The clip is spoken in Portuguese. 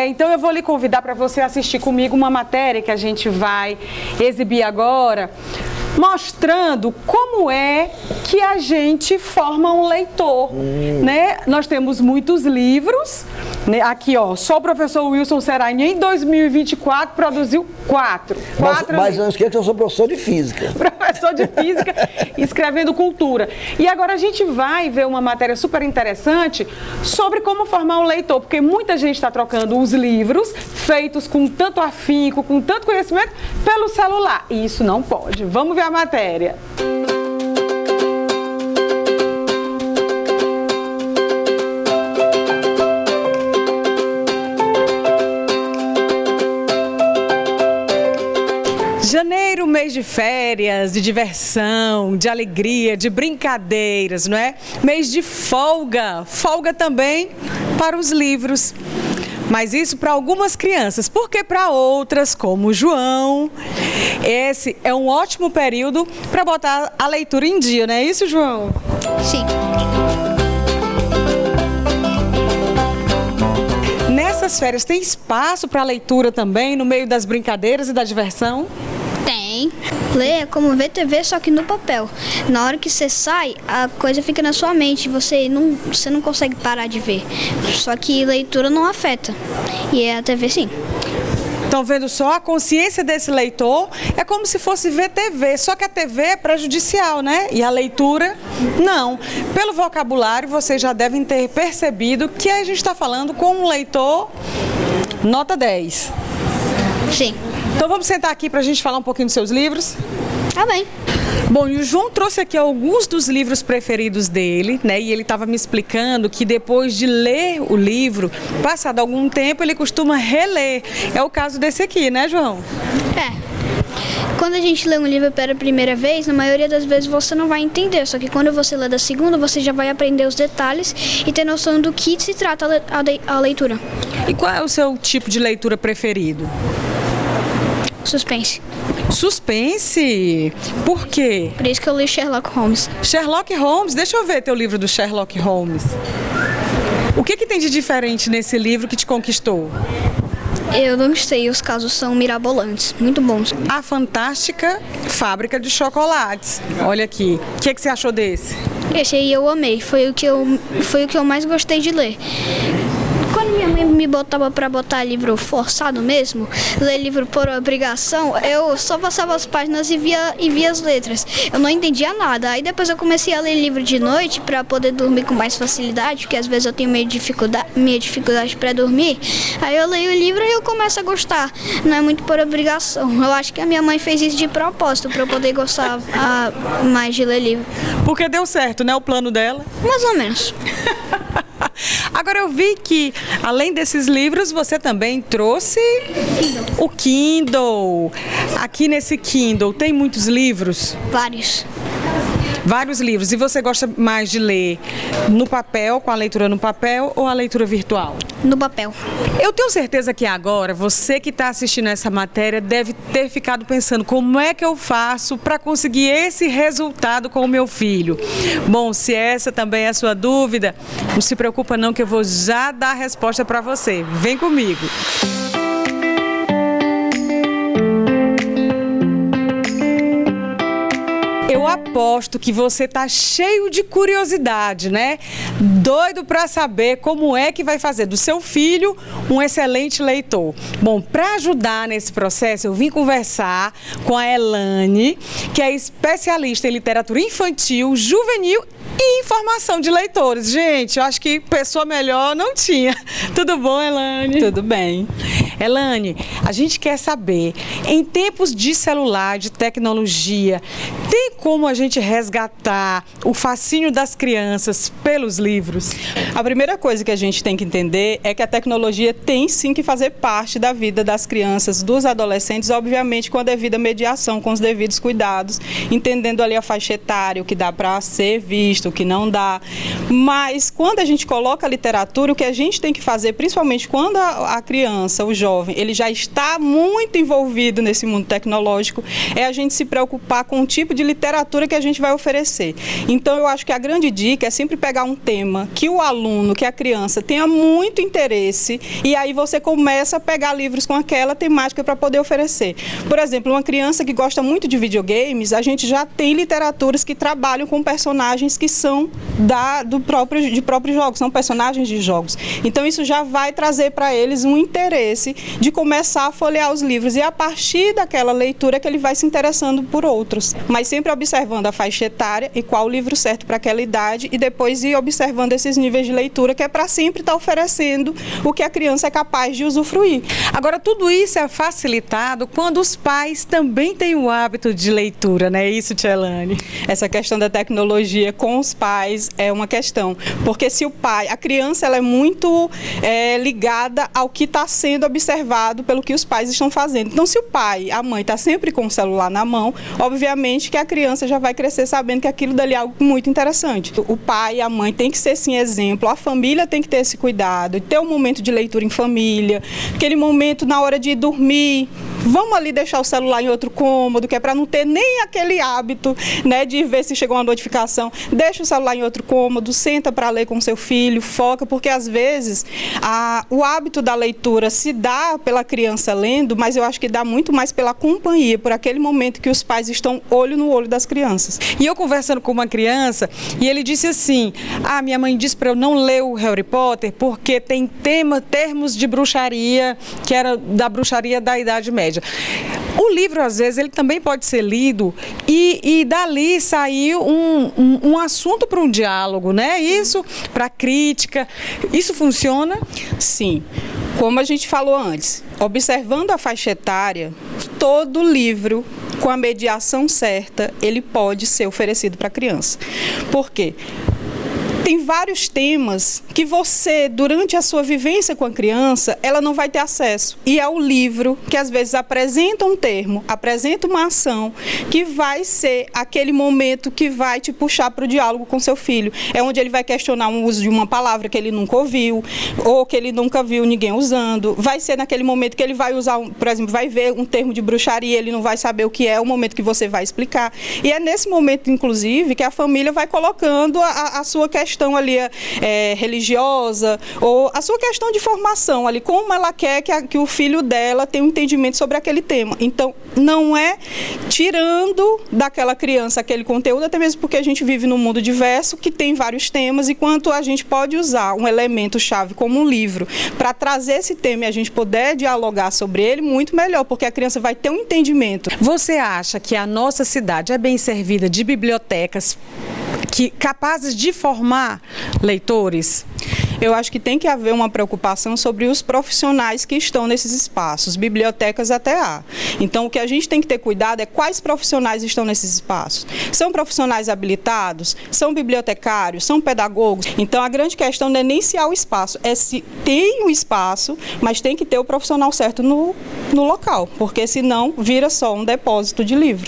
Então eu vou lhe convidar para você assistir comigo uma matéria que a gente vai exibir agora, mostrando como é que a gente forma um leitor, né? Nós temos muitos livros, né? Aqui, ó, só o professor Wilson Serain em 2024 produziu quatro Mas não esqueça que eu sou professor de física. Professor de física, escrevendo cultura. E agora a gente vai ver uma matéria super interessante sobre como formar um leitor, porque muita gente está trocando os livros feitos com tanto afinco, com tanto conhecimento, pelo celular. E isso não pode. Vamos ver a matéria. Janeiro, mês de férias, de diversão, de alegria, de brincadeiras, não é? Mês de folga, folga também para os livros. Mas isso para algumas crianças, porque para outras, como o João, esse é um ótimo período para botar a leitura em dia, não é isso, João? Sim. Nessas férias tem espaço para leitura também, no meio das brincadeiras e da diversão? Tem. Ler é como ver TV, só que no papel. Na hora que você sai, a coisa fica na sua mente, você não consegue parar de ver. Só que leitura não afeta. E a TV sim. Estão vendo só? A consciência desse leitor é como se fosse ver TV, só que a TV é prejudicial, né? E a leitura, não. Pelo vocabulário, vocês já devem ter percebido que a gente está falando com um leitor nota 10. Sim. Então vamos sentar aqui para a gente falar um pouquinho dos seus livros? Tá bem. Bom, e o João trouxe aqui alguns dos livros preferidos dele, né? E ele estava me explicando que depois de ler o livro, passado algum tempo, ele costuma reler. É o caso desse aqui, né, João? É. Quando a gente lê um livro pela primeira vez, na maioria das vezes você não vai entender. Só que quando você lê da segunda, você já vai aprender os detalhes e ter noção do que se trata a leitura. E qual é o seu tipo de leitura preferido? Suspense. Suspense? Por quê? Por isso que eu li Sherlock Holmes. Sherlock Holmes? Deixa eu ver teu livro do Sherlock Holmes. O que tem de diferente nesse livro que te conquistou? Eu não sei, os casos são mirabolantes, muito bons. A Fantástica Fábrica de Chocolates. Olha aqui. O que você achou desse? Esse aí eu amei, foi o que eu mais gostei de ler. Quando minha mãe me botava para botar livro forçado mesmo, ler livro por obrigação, eu só passava as páginas e via as letras. Eu não entendia nada. Aí depois eu comecei a ler livro de noite para poder dormir com mais facilidade, porque às vezes eu tenho meio dificuldade para dormir. Aí eu leio o livro e eu começo a gostar. Não é muito por obrigação. Eu acho que a minha mãe fez isso de propósito para eu poder gostar mais de ler livro. Porque deu certo, né? O plano dela? Mais ou menos. Agora eu vi que, além desses livros, você também trouxe o Kindle. Aqui nesse Kindle tem muitos livros? Vários. Vários livros. E você gosta mais de ler no papel, com a leitura no papel, ou a leitura virtual? No papel. Eu tenho certeza que agora, você que está assistindo essa matéria deve ter ficado pensando como é que eu faço para conseguir esse resultado com o meu filho. Bom, se essa também é a sua dúvida, não se preocupa não que eu vou já dar a resposta para você. Vem comigo. Eu aposto que você tá cheio de curiosidade, né? Doido para saber como é que vai fazer do seu filho um excelente leitor. Bom, para ajudar nesse processo, eu vim conversar com a Elane, que é especialista em literatura infantil, juvenil e informação de leitores. Gente, eu acho que pessoa melhor não tinha. Tudo bom, Elane? Tudo bem. Elane, a gente quer saber, em tempos de celular, de tecnologia, tem como a gente resgatar o fascínio das crianças pelos livros? A primeira coisa que a gente tem que entender é que a tecnologia tem sim que fazer parte da vida das crianças, dos adolescentes, obviamente com a devida mediação, com os devidos cuidados, entendendo ali a faixa etária, o que dá para ser visto, o que não dá. Mas quando a gente coloca a literatura, o que a gente tem que fazer, principalmente quando a criança, o jovem ele já está muito envolvido nesse mundo tecnológico, é a gente se preocupar com o tipo de literatura que a gente vai oferecer. Então, eu acho que a grande dica é sempre pegar um tema que o aluno, que a criança tenha muito interesse, e aí você começa a pegar livros com aquela temática para poder oferecer. Por exemplo, uma criança que gosta muito de videogames, a gente já tem literaturas que trabalham com personagens que são de próprios jogos, são personagens de jogos. Então, isso já vai trazer para eles um interesse de começar a folhear os livros, e a partir daquela leitura que ele vai se interessando por outros. Mas sempre observando a faixa etária e qual o livro certo para aquela idade, e depois ir observando esses níveis de leitura, que é para sempre estar oferecendo o que a criança é capaz de usufruir. Agora, tudo isso é facilitado quando os pais também têm o hábito de leitura, não é isso, Tia Elane? Essa questão da tecnologia com os pais é uma questão, porque se o pai, a criança ela é muito ligada ao que está sendo observado pelo que os pais estão fazendo. Então, se o pai, a mãe está sempre com o celular na mão, obviamente que a criança já vai crescer sabendo que aquilo dali é algo muito interessante. O pai e a mãe tem que ser, sim, exemplo, a família tem que ter esse cuidado, ter um momento de leitura em família, aquele momento na hora de dormir, vamos ali deixar o celular em outro cômodo, que é para não ter nem aquele hábito, né, de ver se chegou uma notificação, deixa o celular em outro cômodo, senta para ler com seu filho, foca, porque às vezes o hábito da leitura se dá pela criança lendo, mas eu acho que dá muito mais pela companhia, por aquele momento que os pais estão olho no olho das crianças. E eu conversando com uma criança, e ele disse assim, minha mãe disse para eu não ler o Harry Potter porque tem termos de bruxaria, que era da bruxaria da Idade Média. O livro, às vezes, ele também pode ser lido e dali sair um assunto para um diálogo, né? Isso, para crítica. Isso funciona? Sim. Como a gente falou antes, observando a faixa etária, todo livro com a mediação certa, ele pode ser oferecido para a criança. Por quê? Tem vários temas que você, durante a sua vivência com a criança, ela não vai ter acesso. E é o livro que, às vezes, apresenta um termo, apresenta uma ação, que vai ser aquele momento que vai te puxar para o diálogo com seu filho. É onde ele vai questionar o uso de uma palavra que ele nunca ouviu, ou que ele nunca viu ninguém usando. Vai ser naquele momento que ele vai usar, por exemplo, vai ver um termo de bruxaria, ele não vai saber o que é o momento que você vai explicar. E é nesse momento, inclusive, que a família vai colocando a sua questão ali religiosa, ou a sua questão de formação ali, como ela quer que o filho dela tenha um entendimento sobre aquele tema. Então, não é tirando daquela criança aquele conteúdo, até mesmo porque a gente vive num mundo diverso, que tem vários temas, e quanto a gente pode usar um elemento-chave como um livro para trazer esse tema e a gente poder dialogar sobre ele, muito melhor, porque a criança vai ter um entendimento. Você acha que a nossa cidade é bem servida de bibliotecas capazes de formar leitores? Eu acho que tem que haver uma preocupação sobre os profissionais que estão nesses espaços, bibliotecas até há. Então, o que a gente tem que ter cuidado é quais profissionais estão nesses espaços. São profissionais habilitados? São bibliotecários? São pedagogos? Então, a grande questão não é nem se há o espaço, é se tem o espaço, mas tem que ter o profissional certo no local, porque senão vira só um depósito de livros.